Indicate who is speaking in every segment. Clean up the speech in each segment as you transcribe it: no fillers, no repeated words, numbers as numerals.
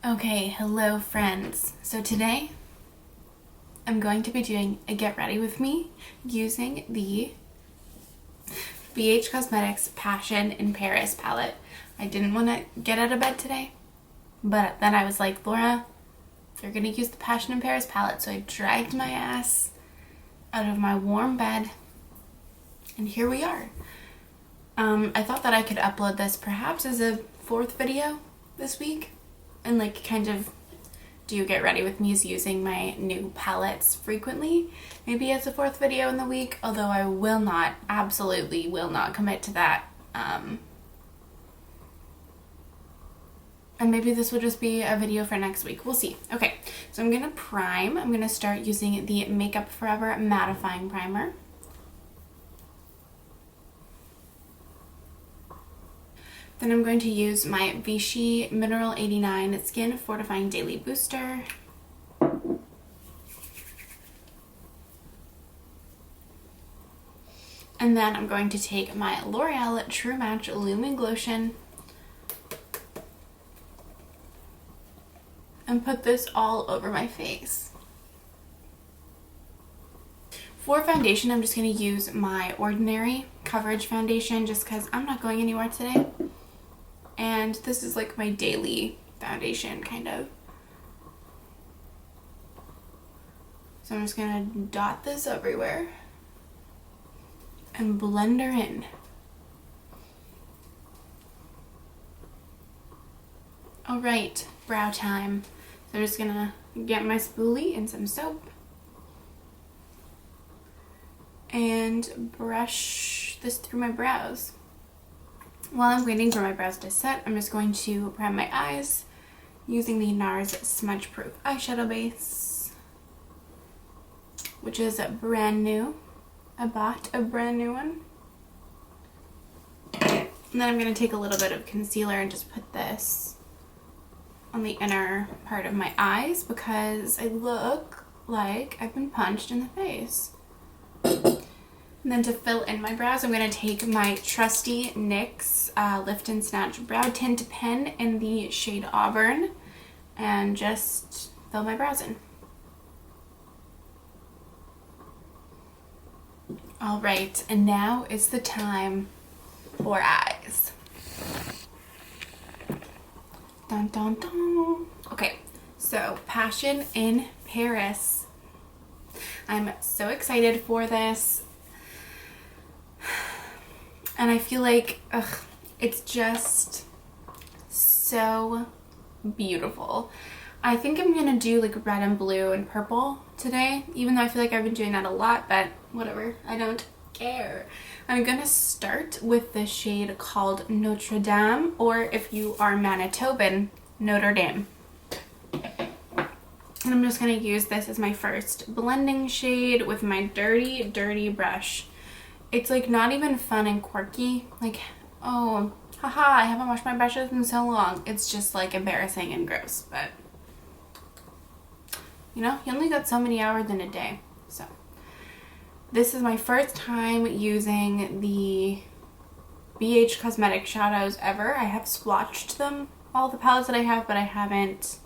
Speaker 1: Okay, hello friends. So today I'm going to be doing a get ready with me using the BH Cosmetics Passion in Paris palette. I didn't want to get out of bed today, but then I was like, Laura, you're going to use the Passion in Paris palette. So I dragged my ass out of my warm bed and here we are. I thought that I could upload this perhaps as a fourth video this week and like kind of do get ready with me using my new palettes frequently, maybe as a fourth video in the week, although I will not, absolutely will not commit to that. And maybe this will just be a video for next week. We'll see. Okay, so I'm gonna prime. I'm gonna start using the Makeup Forever Mattifying Primer. Then I'm going to use my Vichy Mineral 89 Skin Fortifying Daily Booster. And then I'm going to take my L'Oreal True Match Lumi Glotion and put this all over my face. For foundation, I'm just going to use my Ordinary Coverage Foundation just because I'm not going anywhere today. And this is like my daily foundation, kind of. So I'm just gonna dot this everywhere and blend her in. All right, brow time. So I'm just gonna get my spoolie and some soap and brush this through my brows. While I'm waiting for my brows to set, I'm just going to prime my eyes using the NARS Smudge Proof Eyeshadow Base, which is brand new. I bought a brand new one. And then I'm going to take a little bit of concealer and just put this on the inner part of my eyes because I look like I've been punched in the face. And then to fill in my brows, I'm going to take my trusty NYX Lift and Snatch Brow Tint pen in the shade Auburn and just fill my brows in. All right, and now is the time for eyes. Dun dun dun. Okay, so Passion in Paris. I'm so excited for this. And I feel like, it's just so beautiful. I think I'm gonna do like red and blue and purple today, even though I feel like I've been doing that a lot, but whatever, I don't care. I'm gonna start with the shade called Notre Dame, or if you are Manitoban, Notre Dame. And I'm just gonna use this as my first blending shade with my dirty brush. It's like not even fun and quirky, like, oh, haha, I haven't washed my brushes in so long. It's just like embarrassing and gross, but you know, you only got so many hours in a day. So this is my first time using the BH Cosmetic shadows ever. I have swatched them, all the palettes that I have, but I haven't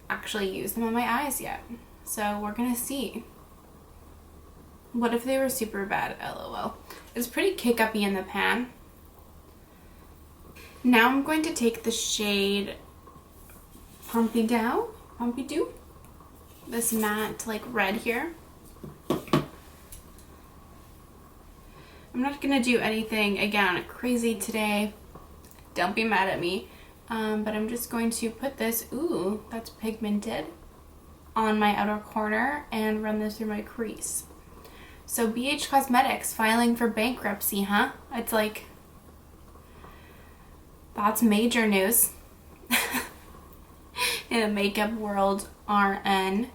Speaker 1: actually used them on my eyes yet. So we're gonna see. What if they were super bad? LOL. It's pretty kick-uppy in the pan. Now I'm going to take the shade Pompidou, this matte like red here. I'm not gonna do anything again crazy today. Don't be mad at me. But I'm just going to put this, ooh, that's pigmented, on my outer corner and run this through my crease. So BH Cosmetics filing for bankruptcy, huh? It's like, that's major news in the makeup world, RN.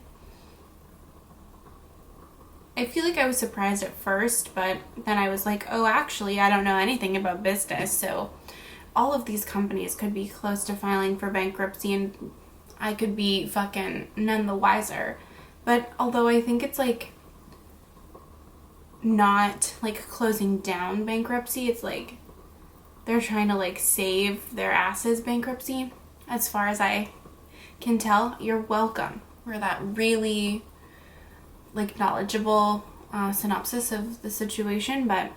Speaker 1: I feel like I was surprised at first, but then I was like, oh, actually, I don't know anything about business, so all of these companies could be close to filing for bankruptcy and I could be fucking none the wiser. But although I think it's like not like closing down bankruptcy, it's like they're trying to like save their asses bankruptcy, as far as I can tell, you're welcome. For that really like knowledgeable synopsis of the situation, but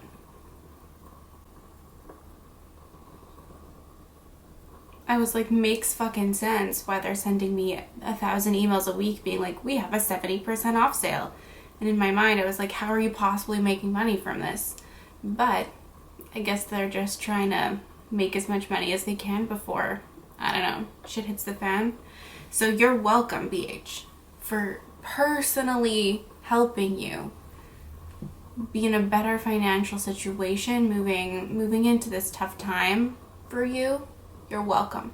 Speaker 1: I was like, makes fucking sense why they're sending me 1,000 emails a week being like, we have a 70% off sale. And in my mind, I was like, how are you possibly making money from this? But I guess they're just trying to make as much money as they can before, I don't know, shit hits the fan. So you're welcome, BH, for personally helping you be in a better financial situation moving into this tough time for you. You're welcome.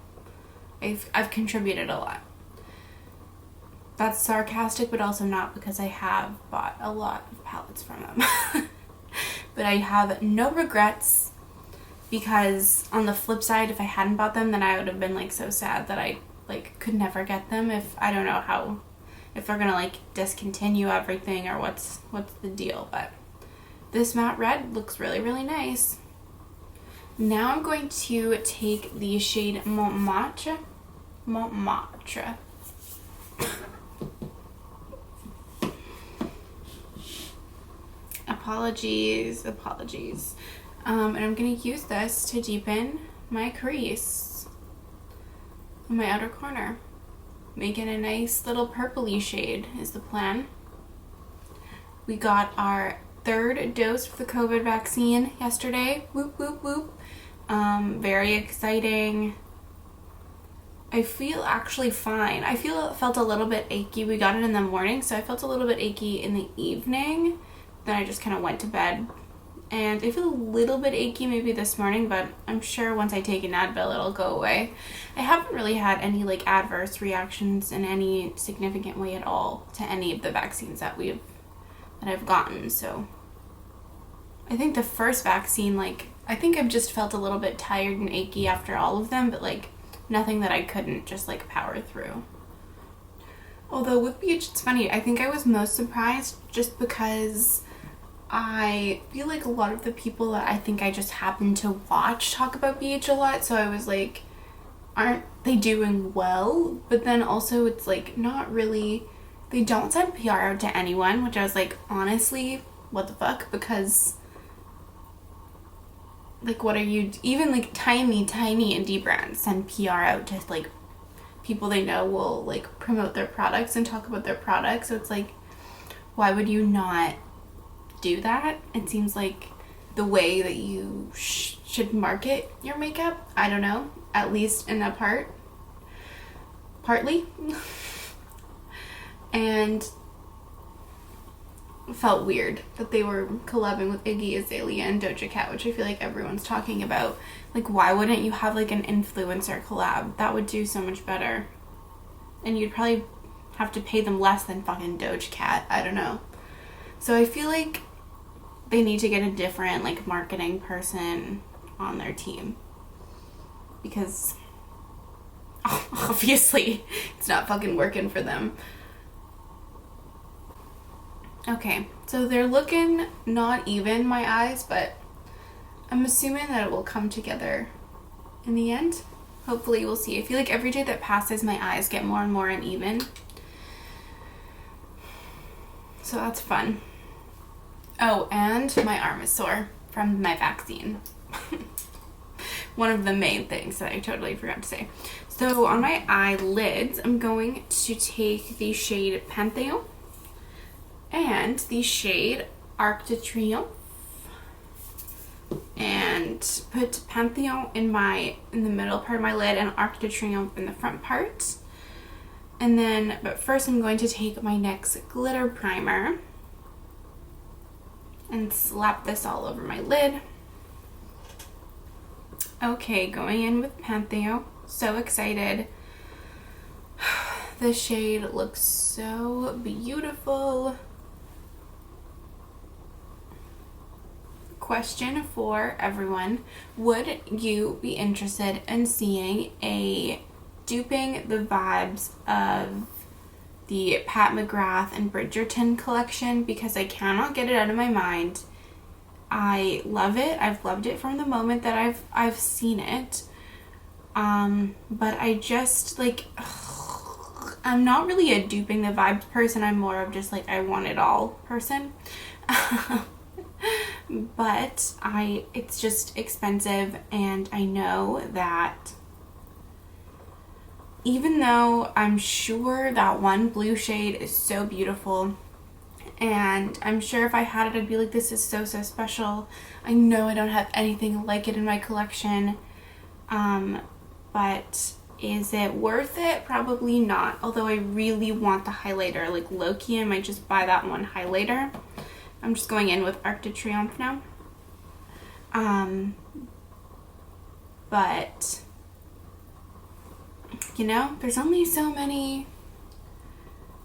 Speaker 1: I've contributed a lot. That's sarcastic, but also not, because I have bought a lot of palettes from them. But I have no regrets, because on the flip side, if I hadn't bought them, then I would have been like so sad that I like could never get them. If I don't know how, if they're gonna like discontinue everything or what's the deal. But this matte red looks really, really nice. Now I'm going to take the shade Montmartre. Apologies. And I'm going to use this to deepen my crease on my outer corner. Making a nice little purpley shade is the plan. We got our 3rd dose for the COVID vaccine yesterday. Whoop, whoop, whoop. Very exciting. I feel actually fine. I felt a little bit achy. We got it in the morning, so I felt a little bit achy in the evening. Then I just kind of went to bed. And I feel a little bit achy maybe this morning, but I'm sure once I take an Advil, it'll go away. I haven't really had any like adverse reactions in any significant way at all to any of the vaccines that I've gotten. So I think the first vaccine, like, I think I've just felt a little bit tired and achy after all of them, but like nothing that I couldn't just like power through. Although with Beige, it's funny, I think I was most surprised just because I feel like a lot of the people that I think I just happen to watch talk about Beige a lot, so I was like, aren't they doing well? But then also it's like not really, they don't send PR out to anyone, which I was like, honestly, what the fuck? Because like, what are you, even like tiny indie brands send PR out to like people they know will like promote their products and talk about their products. So it's like, why would you not do that? It seems like the way that you should market your makeup. I don't know, at least in that partly. And felt weird that they were collabing with Iggy Azalea and Doja Cat, which I feel like everyone's talking about. Like, why wouldn't you have like an influencer collab? That would do so much better. And you'd probably have to pay them less than fucking Doja Cat. I don't know. So I feel like they need to get a different like marketing person on their team, because obviously it's not fucking working for them. Okay, so they're looking not even, my eyes, but I'm assuming that it will come together in the end. Hopefully we'll see. I feel like every day that passes, my eyes get more and more uneven. So that's fun. Oh, and my arm is sore from my vaccine. One of the main things that I totally forgot to say. So on my eyelids, I'm going to take the shade Pantheon and the shade Arc de Triomphe, and put Pantheon in the middle part of my lid and Arc de Triomphe in the front part. And then, but first I'm going to take my NYX glitter primer and slap this all over my lid. Okay, going in with Pantheon. So excited. This shade looks so beautiful. Question for everyone. Would you be interested in seeing a duping the vibes of the Pat McGrath and Bridgerton collection? Because I cannot get it out of my mind. I love it. I've loved it from the moment that I've seen it. But I just like, I'm not really a duping the vibes person. I'm more of just like I want it all person. But it's just expensive, and I know that even though I'm sure that one blue shade is so beautiful, and I'm sure if I had it I'd be like, this is so special. I know I don't have anything like it in my collection, but is it worth it? Probably not. Although I really want the highlighter, like low-key I might just buy that one highlighter. I'm just going in with Arc de Triomphe now. But you know, there's only so many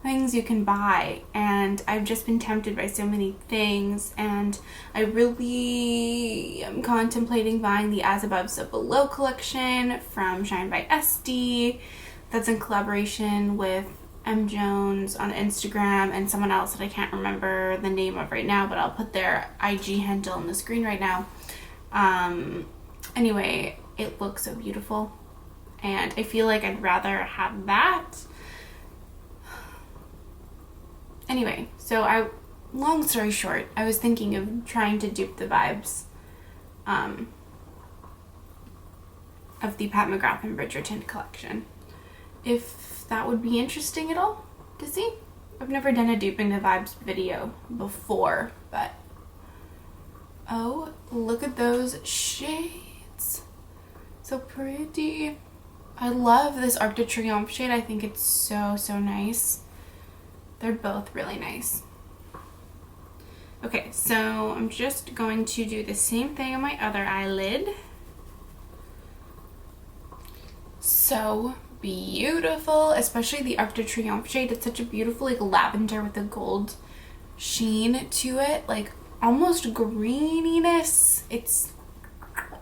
Speaker 1: things you can buy, and I've just been tempted by so many things, and I really am contemplating buying the As Above So Below collection from Shine by SD. That's in collaboration with M. Jones on Instagram and someone else that I can't remember the name of right now, but I'll put their IG handle on the screen right now. Anyway, it looks so beautiful, and I feel like I'd rather have that. Anyway, so long story short, I was thinking of trying to dupe the vibes of the Pat McGrath and Bridgerton collection. If that would be interesting at all to see. I've never done a duping the vibes video before, but oh, look at those shades. So pretty. I love this Arc de Triomphe shade. I think it's so nice. They're both really nice. Okay, so I'm just going to do the same thing on my other eyelid. So beautiful, especially the Arc de Triomphe shade. It's such a beautiful like lavender with a gold sheen to it, like almost greeniness. It's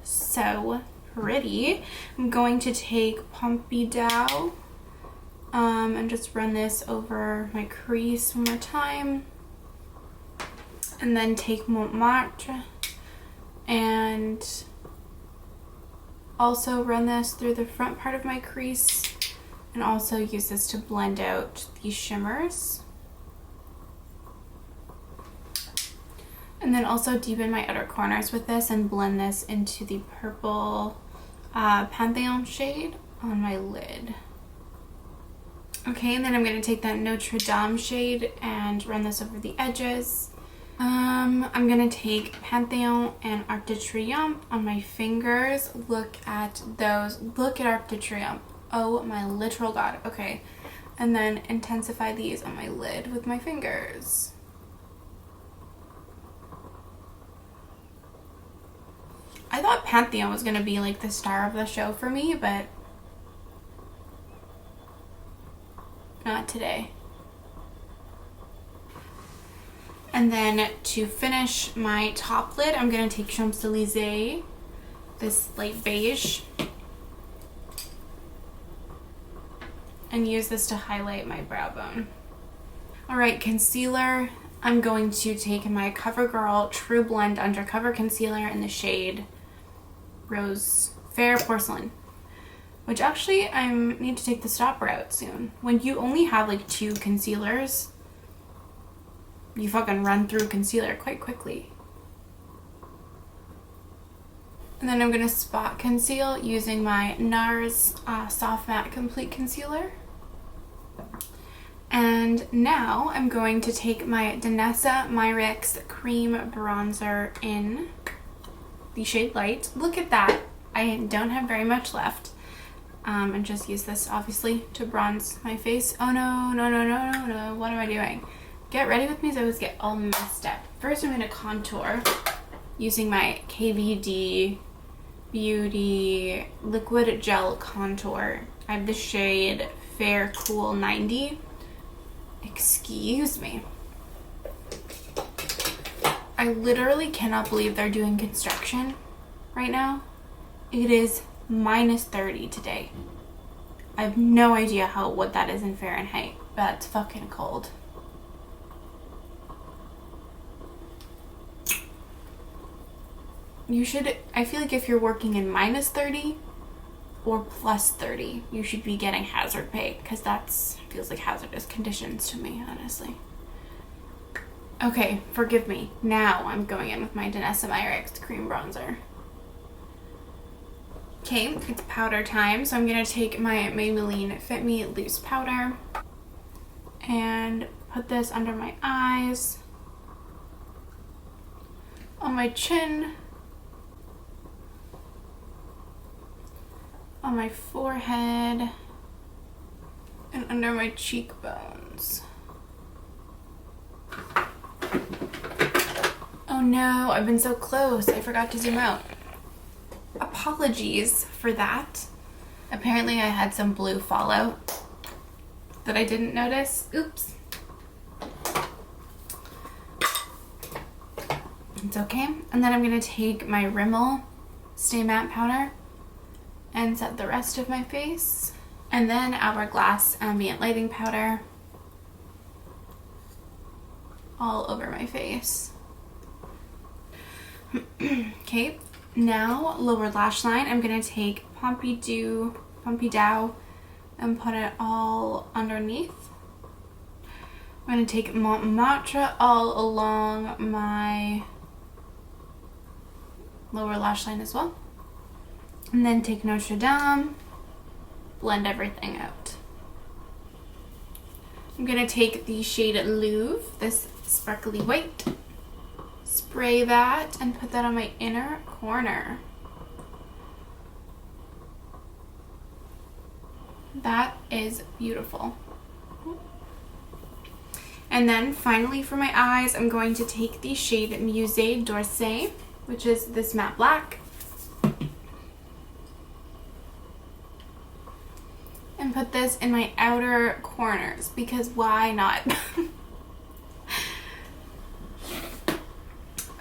Speaker 1: so pretty. I'm going to take Pompidou and just run this over my crease one more time, and then take Montmartre and also run this through the front part of my crease, and also use this to blend out these shimmers, and then also deepen my outer corners with this and blend this into the purple Pantheon shade on my lid. Okay, and then I'm going to take that Notre Dame shade and run this over the edges. I'm going to take Pantheon and Arc de Triomphe on my fingers. Look at those. Look at Arc de Triomphe. Oh my literal god. Okay, and then intensify these on my lid with my fingers. I thought Pantheon was going to be like the star of the show for me, but not today. And then to finish my top lid, I'm going to take Champs-Élysées, this light beige, and use this to highlight my brow bone. Alright, concealer. I'm going to take my Covergirl Trublend Undercover Concealer in the shade Rose Fair Porcelain, which actually I need to take the stopper out soon. When you only have like 2 concealers, you fucking run through concealer quite quickly. And then I'm going to spot conceal using my NARS Soft Matte Complete Concealer. And now I'm going to take my Danessa Myricks Cream Bronzer in the shade Light. Look at that. I don't have very much left. And just use this obviously to bronze my face. Oh no, what am I doing? Get ready with me as I always get all messed up. First I'm going to contour using my KVD Beauty Liquid Gel Contour. I have the shade Fair Cool 90. Excuse me. I literally cannot believe they're doing construction right now. It is -30 today. I have no idea what that is in Fahrenheit, but it's fucking cold. You should, I feel like if you're working in -30, or plus 30, you should be getting hazard pay, because that's feels like hazardous conditions to me, honestly. Okay, forgive me. Now I'm going in with my Danessa Myricks cream bronzer. Okay, it's powder time, so I'm going to take my Maybelline Fit Me Loose Powder and put this under my eyes, on my chin, on my forehead, and under my cheekbones. Oh no, I've been so close. I forgot to zoom out. Apologies for that. Apparently I had some blue fallout that I didn't notice. Oops. It's okay. And then I'm going to take my Rimmel Stay Matte Powder and set the rest of my face. And then Hourglass Ambient Lighting Powder all over my face. Okay, now lower lash line. I'm going to take Pompidou, and put it all underneath. I'm going to take Montmartre all along my lower lash line as well. And then take Notre Dame, blend everything out. I'm going to take the shade Louvre, this sparkly white, spray that and put that on my inner corner. That is beautiful. And then finally for my eyes, I'm going to take the shade Musée d'Orsay, which is this matte black, and put this in my outer corners, because why not?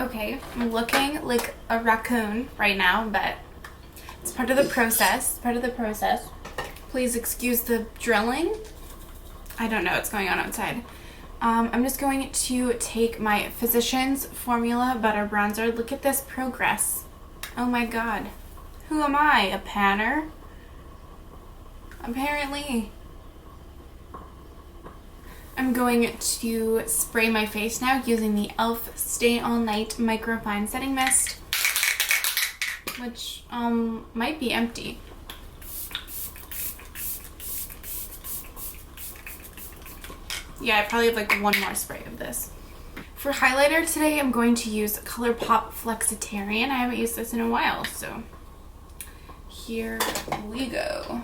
Speaker 1: Okay, I'm looking like a raccoon right now, but it's part of the process. Please excuse the drilling. I don't know what's going on outside. I'm just going to take my Physicians Formula Butter Bronzer. Look at this progress. Oh my god. Who am I? A panner? Apparently. I'm going to spray my face now using the e.l.f. Stay All Night Microfine Setting Mist, which might be empty. Yeah, I probably have like one more spray of this. For highlighter today, I'm going to use Colourpop Flexitarian. I haven't used this in a while, so here we go.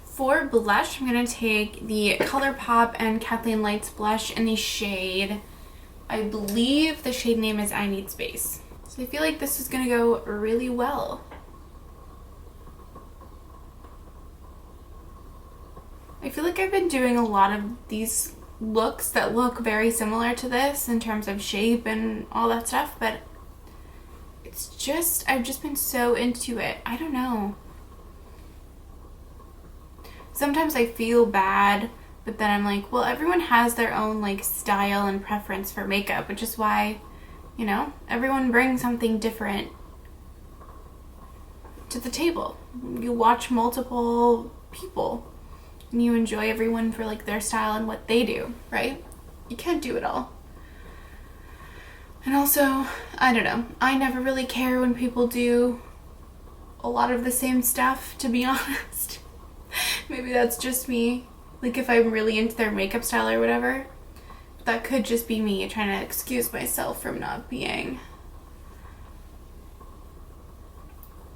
Speaker 1: For blush, I'm going to take the Colourpop and Kathleen Lights blush in the shade, I believe the shade name is I Need Space. So I feel like this is going to go really well. I feel like I've been doing a lot of these looks that look very similar to this in terms of shape and all that stuff, but it's just, I've just been so into it. I don't know. Sometimes I feel bad, but then I'm like, well, everyone has their own like style and preference for makeup, which is why, you know, everyone brings something different to the table. You watch multiple people and you enjoy everyone for like their style and what they do, right? You can't do it all. And also, I don't know, I never really care when people do a lot of the same stuff, to be honest. Maybe that's just me, like if I'm really into their makeup style or whatever. That could just be me trying to excuse myself from not being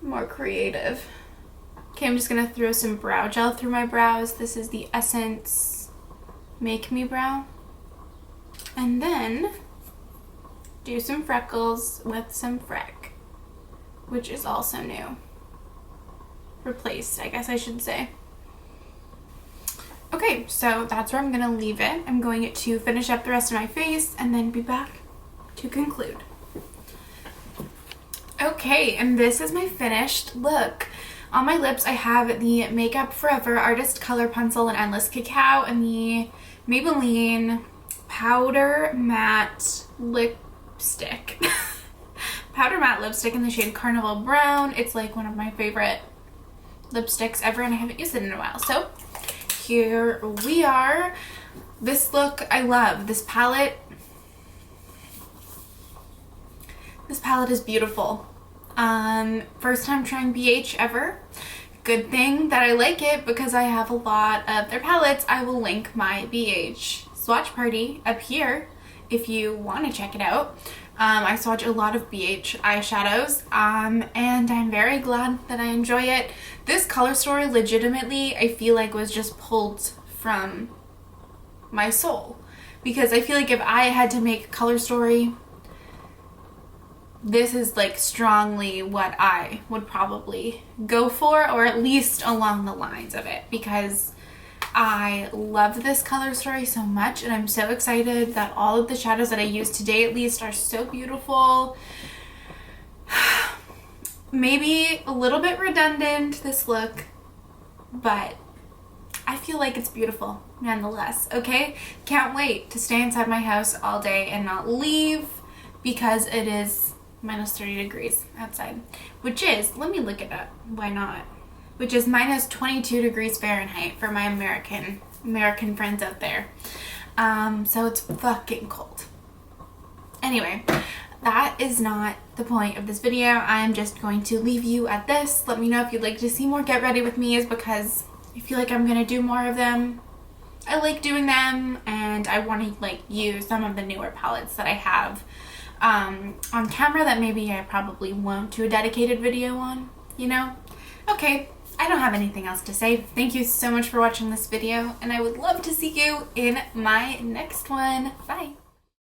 Speaker 1: more creative. Okay, I'm just gonna throw some brow gel through my brows. This is the Essence Make Me Brow. And then do some freckles with some Freck, which is also new. Replaced, I guess I should say. Okay, so that's where I'm gonna leave it. I'm going to finish up the rest of my face and then be back to conclude. Okay, and this is my finished look. On my lips, I have the Makeup Forever Artist Color Pencil in Endless Cacao and the Maybelline Powder Matte Lipstick. Powder Matte Lipstick in the shade Carnival Brown. It's like one of my favorite lipsticks ever, and I haven't used it in a while. So here we are. This look I love. This palette is beautiful. First time trying BH ever. Good thing that I like it because I have a lot of their palettes. I will link my BH swatch party up here if you want to check it out. I swatch a lot of BH eyeshadows, and I'm very glad that I enjoy it. This color story legitimately I feel like was just pulled from my soul, because I feel like if I had to make a color story, this is like strongly what I would probably go for, or at least along the lines of it, because I love this color story so much, and I'm so excited that all of the shadows that I used today at least are so beautiful. Maybe a little bit redundant, this look, but I feel like it's beautiful nonetheless, okay? Can't wait to stay inside my house all day and not leave, because it is minus 30 degrees outside, which is, let me look it up, why not? Which is minus 22 degrees Fahrenheit for my American friends out there. So it's fucking cold. Anyway, that is not the point of this video. I'm just going to leave you at this. Let me know if you'd like to see more Get Ready With Me's, because I feel like I'm gonna do more of them. I like doing them, and I want to like use some of the newer palettes that I have on camera that maybe I probably won't do a dedicated video on, you know? Okay, I don't have anything else to say. Thank you so much for watching this video, and I would love to see you in my next one. Bye!